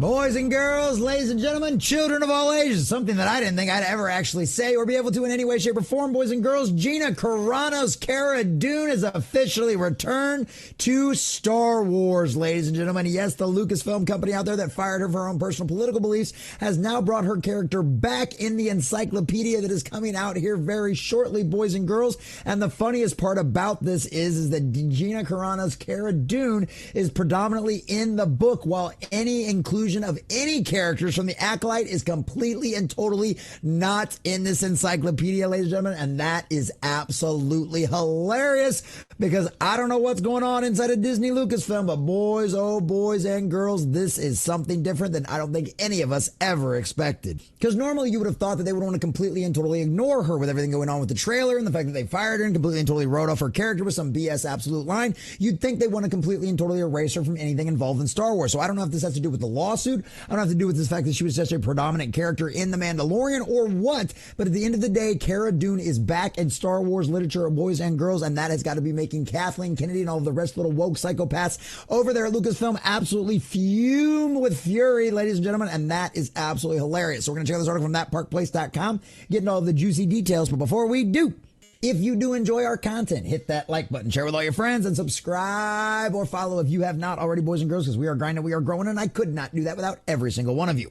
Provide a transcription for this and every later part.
Boys and girls, ladies and gentlemen, children of all ages, something that I didn't think I'd ever actually say or be able to in any way, shape, or form. Boys and girls, Gina Carano's Cara Dune is officially returned to Star Wars, ladies and gentlemen. Yes, the Lucasfilm company out there that fired her for her own personal political beliefs has now brought her character back in the Encyclopedia that is coming out here very shortly, boys and girls. And the funniest part about this is that Gina Carano's Cara Dune is predominantly in the book, while any inclusion of any characters from the Acolyte is completely and totally not in this encyclopedia, ladies and gentlemen, and that is absolutely hilarious because I don't know what's going on inside of Disney Lucasfilm, but boys, oh boys and girls, this is something different than I don't think any of us ever expected. Because normally you would have thought that they would want to completely and totally ignore her with everything going on with the trailer and the fact that they fired her and completely and totally wrote off her character with some BS absolute line. You'd think they want to completely and totally erase her from anything involved in Star Wars. So I don't know if this has to do with the lawsuit. I don't have to do with the fact that she was such a predominant character in The Mandalorian or what, but at the end of the day, Cara Dune is back in Star Wars literature, boys and girls, and that has got to be making Kathleen Kennedy and all of the rest of the little woke psychopaths over there at Lucasfilm absolutely fume with fury, ladies and gentlemen, and that is absolutely hilarious. So we're going to check out this article from thatparkplace.com, getting all of the juicy details, but before we do, if you do enjoy our content, hit that like button, share with all your friends, and subscribe or follow if you have not already, boys and girls, because we are grinding, we are growing, and I could not do that without every single one of you.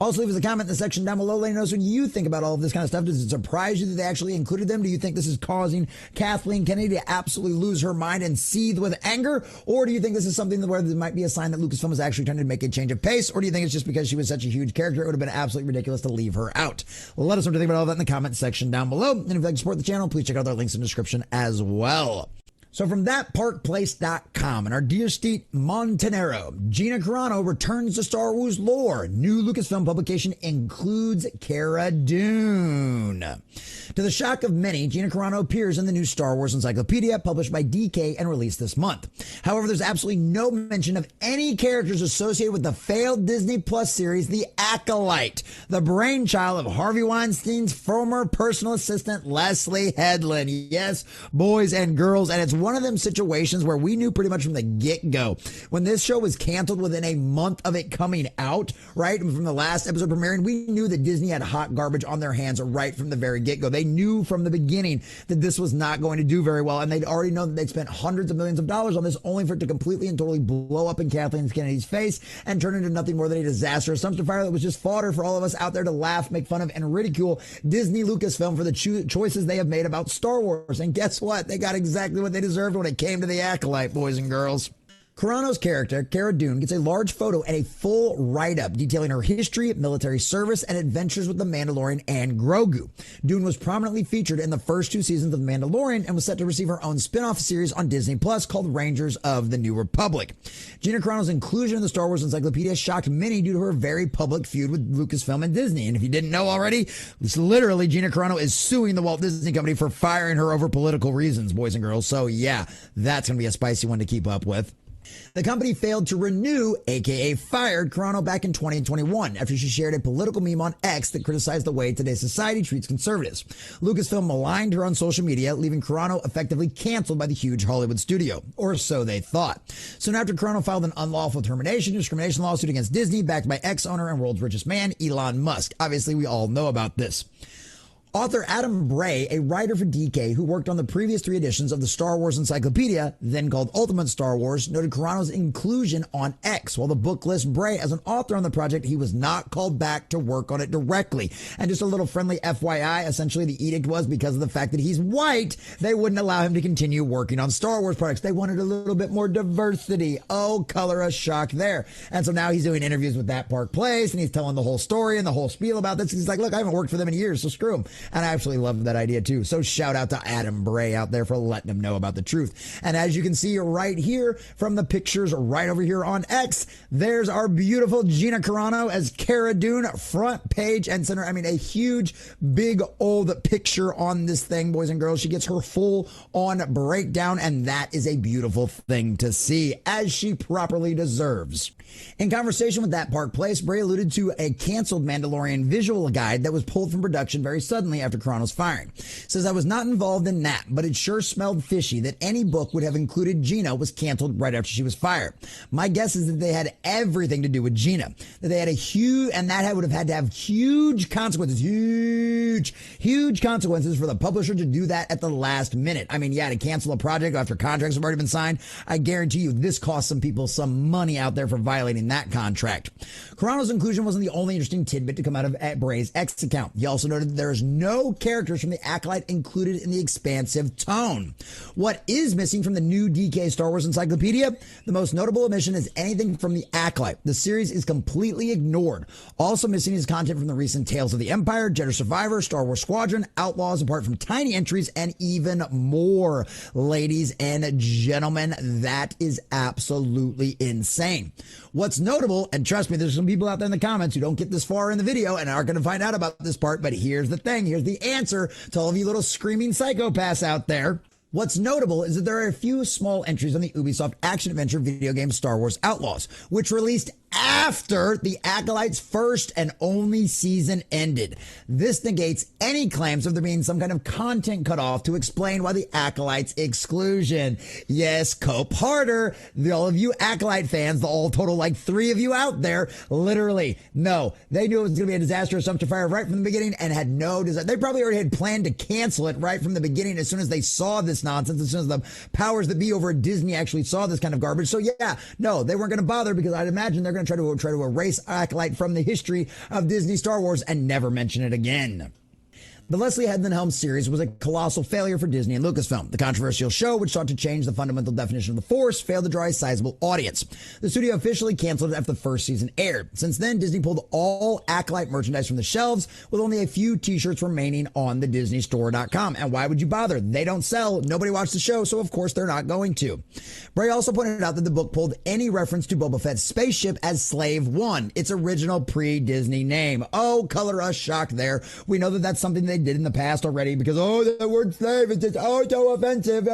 Also, leave us a comment in the section down below letting us know what you think about all of this kind of stuff. Does it surprise you that they actually included them? Do you think this is causing Kathleen Kennedy to absolutely lose her mind and seethe with anger? Or do you think this is something where there might be a sign that Lucasfilm is actually trying to make a change of pace? Or do you think it's just because she was such a huge character, it would have been absolutely ridiculous to leave her out? Let us know what you think about all that in the comment section down below. And if you'd like to support the channel, please check out our links in the description as well. So from thatparkplace.com and our dear Steve Montanero, Gina Carano returns to Star Wars lore. New Lucasfilm publication includes Cara Dune. To the shock of many, Gina Carano appears in the new Star Wars Encyclopedia published by DK and released this month. However, there's absolutely no mention of any characters associated with the failed Disney Plus series, The Acolyte, the brainchild of Harvey Weinstein's former personal assistant, Leslie Headland. Yes, boys and girls, and it's one of them situations where we knew pretty much from the get-go when this show was canceled within a month of it coming out, right? And from the last episode premiering, we knew that Disney had hot garbage on their hands right from the very get-go. They knew from the beginning that this was not going to do very well, and they'd already known that they'd spent hundreds of millions of dollars on this only for it to completely and totally blow up in Kathleen Kennedy's face and turn into nothing more than a disastrous dumpster fire that was just fodder for all of us out there to laugh, make fun of, and ridicule Disney Lucasfilm for the choices they have made about Star Wars. And guess what? They got exactly what they deserved when it came to The Acolyte, boys and girls. Carano's character, Cara Dune, gets a large photo and a full write-up detailing her history, military service, and adventures with the Mandalorian and Grogu. Dune was prominently featured in the first two seasons of The Mandalorian and was set to receive her own spin-off series on Disney Plus called Rangers of the New Republic. Gina Carano's inclusion in the Star Wars Encyclopedia shocked many due to her very public feud with Lucasfilm and Disney. And if you didn't know already, it's literally Gina Carano is suing the Walt Disney Company for firing her over political reasons, boys and girls. So yeah, that's going to be a spicy one to keep up with. The company failed to renew, aka fired, Carano back in 2021 after she shared a political meme on X that criticized the way today's society treats conservatives. Lucasfilm maligned her on social media, leaving Carano effectively canceled by the huge Hollywood studio, or so they thought. Soon after, Carano filed an unlawful discrimination lawsuit against Disney, backed by ex-owner and world's richest man, Elon Musk. Obviously, we all know about this. Author Adam Bray, a writer for DK who worked on the previous 3 editions of the Star Wars Encyclopedia, then called Ultimate Star Wars, noted Carano's inclusion on X. While the book lists Bray as an author on the project, he was not called back to work on it directly. And just a little friendly FYI, essentially the edict was because of the fact that he's white, they wouldn't allow him to continue working on Star Wars products. They wanted a little bit more diversity. Oh, color a shock there. And so now he's doing interviews with That Park Place, and he's telling the whole story and the whole spiel about this. He's like, look, I haven't worked for them in years, so screw him. And I absolutely love that idea too. So shout out to Adam Bray out there for letting them know about the truth. And as you can see right here from the pictures right over here on X, there's our beautiful Gina Carano as Cara Dune, front page and center. I mean, a huge, big old picture on this thing, boys and girls. She gets her full on breakdown, and that is a beautiful thing to see, as she properly deserves. In conversation with That Park Place, Bray alluded to a canceled Mandalorian visual guide that was pulled from production very suddenly shortly after Carano's firing. Says, I was not involved in that, but it sure smelled fishy that any book would have included Gina was canceled right after she was fired. My guess is that they had everything to do with Gina, that they had that would have had to have huge consequences for the publisher to do that at the last minute. I mean, yeah, to cancel a project after contracts have already been signed, I guarantee you this cost some people some money out there for violating that contract. Carano's inclusion wasn't the only interesting tidbit to come out of Bray's X account. He also noted that there is no characters from the Acolyte included in the expansive tone. What is missing from the new DK Star Wars Encyclopedia? The most notable omission is anything from the Acolyte. The series is completely ignored. Also missing is content from the recent Tales of the Empire, Jedi Survivor, Star Wars Squadron, Outlaws, apart from tiny entries and even more. Ladies and gentlemen, that is absolutely insane. What's notable, and trust me, there's some people out there in the comments who don't get this far in the video and aren't going to find out about this part, but here's the thing. Here's the answer to all of you little screaming psychopaths out there. What's notable is that there are a few small entries on the Ubisoft action-adventure video game Star Wars Outlaws, which released after the Acolyte's first and only season ended. This negates any claims of there being some kind of content cut off to explain why the Acolyte's exclusion. Yes, cope harder. All of you Acolyte fans, the all total like 3 of you out there, literally, no. They knew it was going to be a disaster of dumpster fire right from the beginning and had no desire. They probably already had planned to cancel it right from the beginning as soon as they saw this nonsense, as soon as the powers that be over at Disney actually saw this kind of garbage. So yeah, no, they weren't going to bother because I'd imagine they're going to try to erase Acolyte from the history of Disney Star Wars and never mention it again. The Leslie Headland-Helms series was a colossal failure for Disney and Lucasfilm. The controversial show, which sought to change the fundamental definition of the Force, failed to draw a sizable audience. The studio officially canceled it after the first season aired. Since then, Disney pulled all Acolyte merchandise from the shelves, with only a few t-shirts remaining on the DisneyStore.com. And why would you bother? They don't sell. Nobody watched the show, so of course they're not going to. Bray also pointed out that the book pulled any reference to Boba Fett's spaceship as Slave One, its original pre-Disney name. Oh, color us shocked there. We know that that's something they did in the past already because, the word slave is just, so offensive.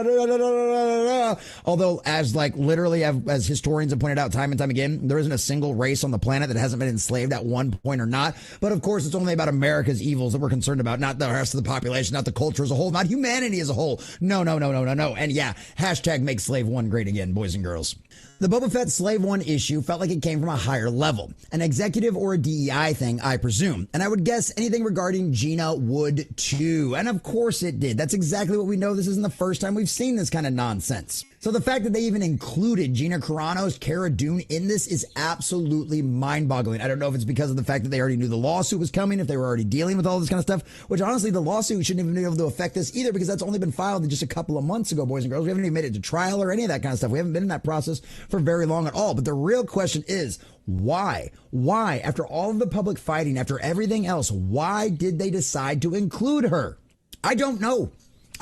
Although, as historians have pointed out time and time again, there isn't a single race on the planet that hasn't been enslaved at one point or not. But of course, it's only about America's evils that we're concerned about, not the rest of the population, not the culture as a whole, not humanity as a whole. No. And yeah, hashtag make Slave One great again, boys and girls. The Boba Fett Slave One issue felt like it came from a higher level, an executive or a DEI thing, I presume. And I would guess anything regarding Gina would too. And of course it did. That's exactly what we know. This isn't the first time we've seen this kind of nonsense. So the fact that they even included Gina Carano's Cara Dune in this is absolutely mind-boggling. I don't know if it's because of the fact that they already knew the lawsuit was coming, if they were already dealing with all this kind of stuff, which honestly, the lawsuit shouldn't even be able to affect this either because that's only been filed just a couple of months ago, boys and girls. We haven't even made it to trial or any of that kind of stuff. We haven't been in that process for very long at all. But the real question is, why? Why? After all of the public fighting, after everything else, why did they decide to include her? I don't know.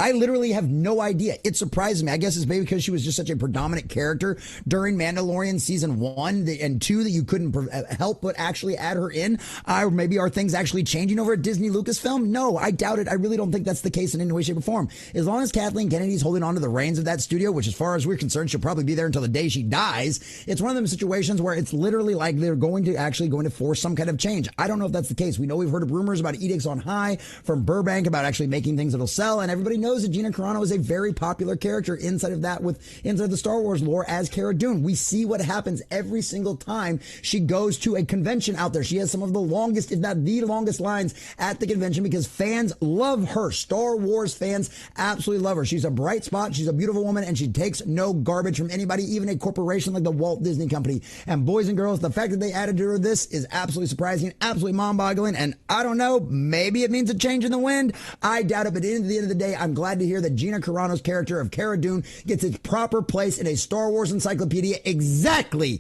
I literally have no idea. It surprised me. I guess it's maybe because she was just such a predominant character during Mandalorian season 1 and 2 that you couldn't help but actually add her in. Or maybe are things actually changing over at Disney Lucasfilm? No, I doubt it. I really don't think that's the case in any way, shape, or form. As long as Kathleen Kennedy's holding on to the reins of that studio, which as far as we're concerned, she'll probably be there until the day she dies. It's one of those situations where it's literally like they're going to force some kind of change. I don't know if that's the case. We know we've heard of rumors about edicts on high from Burbank about actually making things that'll sell, and everybody knows that Gina Carano is a very popular character inside of the Star Wars lore as Cara Dune. We see what happens every single time she goes to a convention out there. She has some of the longest, if not the longest lines at the convention because fans love her. Star Wars fans absolutely love her. She's a bright spot. She's a beautiful woman and she takes no garbage from anybody, even a corporation like the Walt Disney Company. And boys and girls, the fact that they added to her this is absolutely surprising, absolutely mind-boggling. And I don't know, maybe it means a change in the wind. I doubt it. But at the end of the day, I'm glad to hear that Gina Carano's character of Cara Dune gets its proper place in a Star Wars encyclopedia exactly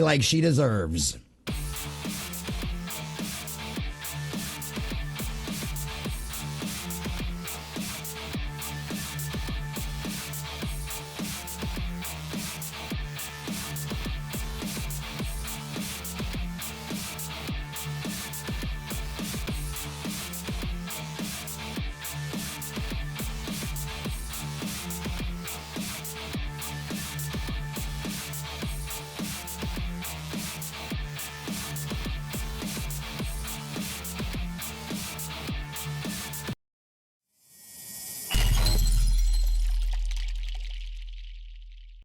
like she deserves.